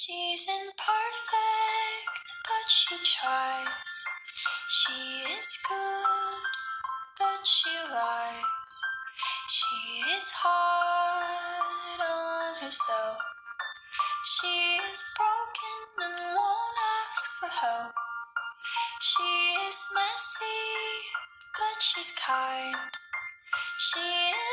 She's imperfect, but she tries. She is good, but she lies. She is hard on herself. She is broken and won't ask for help. She is messy, but she's kind. She is